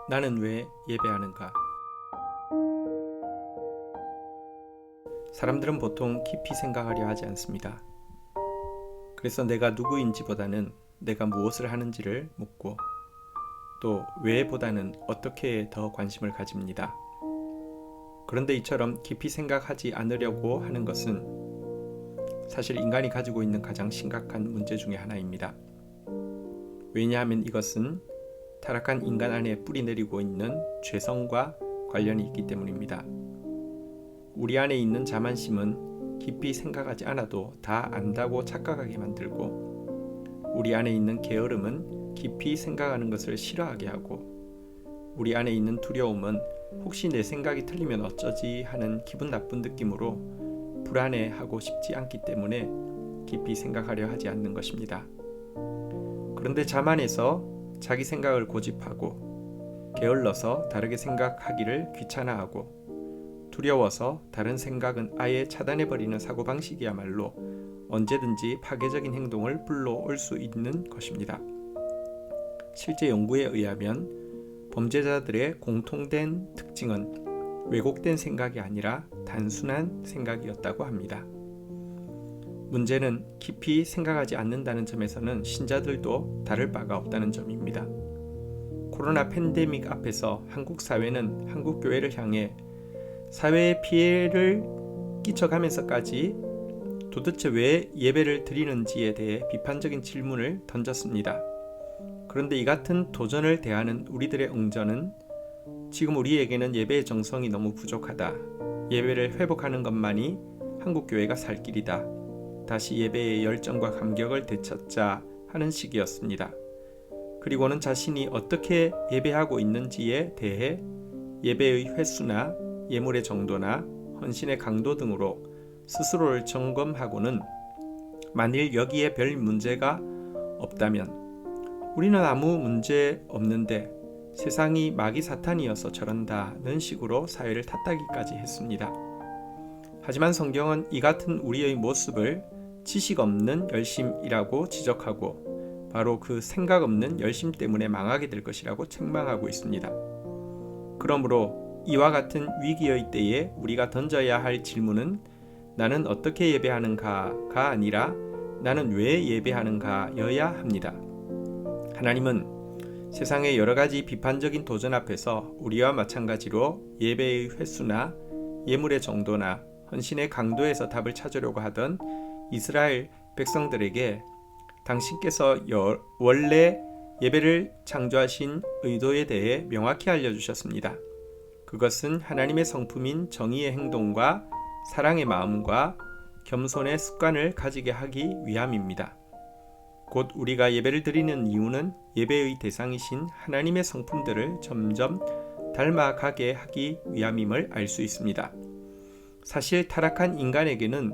나는 왜 예배하는가? 사람들은 보통 깊이 생각하려 하지 않습니다. 그래서 내가 누구인지보다는 내가 무엇을 하는지를 묻고 또 왜보다는 어떻게에 더 관심을 가집니다. 그런데 이처럼 깊이 생각하지 않으려고 하는 것은 사실 인간이 가지고 있는 가장 심각한 문제 중에 하나입니다. 왜냐하면 이것은 타락한 인간 안에 뿌리내리고 있는 죄성과 관련이 있기 때문입니다. 우리 안에 있는 자만심은 깊이 생각하지 않아도 다 안다고 착각하게 만들고, 우리 안에 있는 게으름은 깊이 생각하는 것을 싫어하게 하고, 우리 안에 있는 두려움은 혹시 내 생각이 틀리면 어쩌지 하는 기분 나쁜 느낌으로 불안해하고 싶지 않기 때문에 깊이 생각하려 하지 않는 것입니다. 그런데 자만해서 자기 생각을 고집하고, 게을러서 다르게 생각하기를 귀찮아하고, 두려워서 다른 생각은 아예 차단해버리는 사고방식이야말로 언제든지 파괴적인 행동을 불러올 수 있는 것입니다. 실제 연구에 의하면 범죄자들의 공통된 특징은 왜곡된 생각이 아니라 단순한 생각이었다고 합니다. 문제는 깊이 생각하지 않는다는 점에서는 신자들도 다를 바가 없다는 점입니다. 코로나 팬데믹 앞에서 한국 사회는 한국 교회를 향해 사회에 피해를 끼쳐가면서까지 도대체 왜 예배를 드리는지에 대해 비판적인 질문을 던졌습니다. 그런데 이 같은 도전을 대하는 우리들의 응전은 지금 우리에게는 예배의 정성이 너무 부족하다. 예배를 회복하는 것만이 한국교회가 살 길이다. 다시 예배의 열정과 감격을 되찾자 하는 식이었습니다. 그리고는 자신이 어떻게 예배하고 있는지에 대해 예배의 횟수나 예물의 정도나 헌신의 강도 등으로 스스로를 점검하고는 만일 여기에 별 문제가 없다면 우리는 아무 문제 없는데 세상이 마귀 사탄이어서 저런다는 식으로 사회를 탓하기까지 했습니다. 하지만 성경은 이 같은 우리의 모습을 지식 없는 열심이라고 지적하고 바로 그 생각 없는 열심 때문에 망하게 될 것이라고 책망하고 있습니다. 그러므로 이와 같은 위기의 때에 우리가 던져야 할 질문은 나는 어떻게 예배하는가가 아니라 나는 왜 예배하는가여야 합니다. 하나님은 세상의 여러 가지 비판적인 도전 앞에서 우리와 마찬가지로 예배의 횟수나 예물의 정도나 헌신의 강도에서 답을 찾으려고 하던 이스라엘 백성들에게 당신께서 원래 예배를 창조하신 의도에 대해 명확히 알려주셨습니다. 그것은 하나님의 성품인 정의의 행동과 사랑의 마음과 겸손의 습관을 가지게 하기 위함입니다. 곧 우리가 예배를 드리는 이유는 예배의 대상이신 하나님의 성품들을 점점 닮아가게 하기 위함임을 알 수 있습니다. 사실 타락한 인간에게는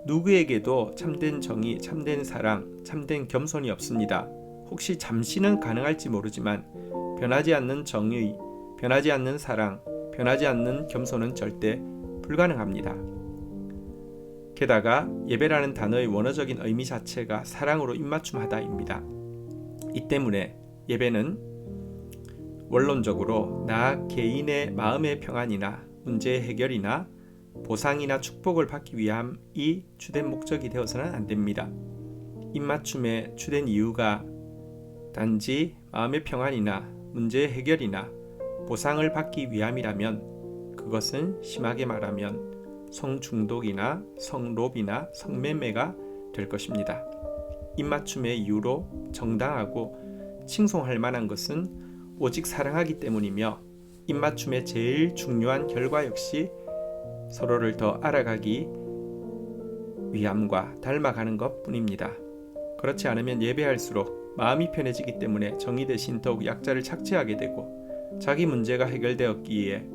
누구에게도 참된 정의, 참된 사랑, 참된 겸손이 없습니다. 혹시 잠시는 가능할지 모르지만 변하지 않는 정의, 변하지 않는 사랑, 변하지 않는 겸손은 절대 불가능합니다. 게다가 예배라는 단어의 원어적인 의미 자체가 사랑으로 입맞춤하다입니다. 이 때문에 예배는 원론적으로 나 개인의 마음의 평안이나 문제의 해결이나 보상이나 축복을 받기 위함이 주된 목적이 되어서는 안 됩니다. 입맞춤의 주된 이유가 단지 마음의 평안이나 문제의 해결이나 보상을 받기 위함이라면 그것은 심하게 말하면 성중독이나 성롭이나 성매매가 될 것입니다. 입맞춤의 이유로 정당하고 칭송할 만한 것은 오직 사랑하기 때문이며 입맞춤의 제일 중요한 결과 역시 서로를 더 알아가기 위함과 닮아가는 것 뿐입니다. 그렇지 않으면 예배할수록 마음이 편해지기 때문에 정의 대신 더욱 약자를 착취하게 되고 자기 문제가 해결되었기에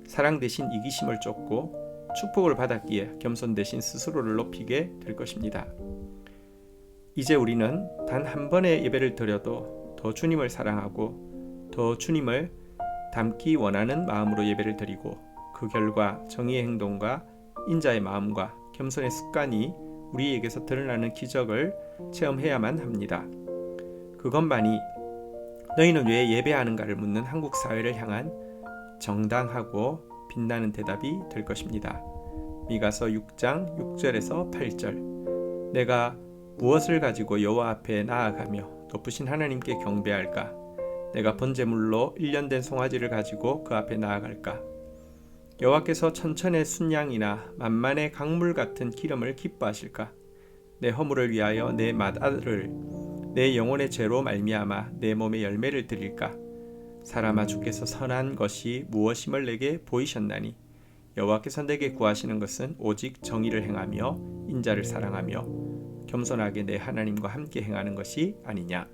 사랑 대신 이기심을 쫓고 축복을 받았기에 겸손 대신 스스로를 높이게 될 것입니다. 이제 우리는 단 한 번의 예배를 드려도 더 주님을 사랑하고 더 주님을 닮기 원하는 마음으로 예배를 드리고 그 결과 정의의 행동과 인자의 마음과 겸손의 습관이 우리에게서 드러나는 기적을 체험해야만 합니다. 그것만이 너희는 왜 예배하는가를 묻는 한국 사회를 향한 정당하고 빛나는 대답이 될 것입니다. 미가서 6장 6절에서 8절. 내가 무엇을 가지고 여호와 앞에 나아가며 높으신 하나님께 경배할까? 내가 번제물로 1년 된 송아지를 가지고 그 앞에 나아갈까? 여호와께서 천천의 순양이나 만만의 강물 같은 기름을 기뻐하실까? 내 허물을 위하여 내 맏아들을 내 영혼의 죄로 말미암아 내 몸의 열매를 드릴까? 사람아, 주께서 선한 것이 무엇임을 내게 보이셨나니 여호와께서 내게 구하시는 것은 오직 정의를 행하며 인자를 사랑하며 겸손하게 내 하나님과 함께 행하는 것이 아니냐.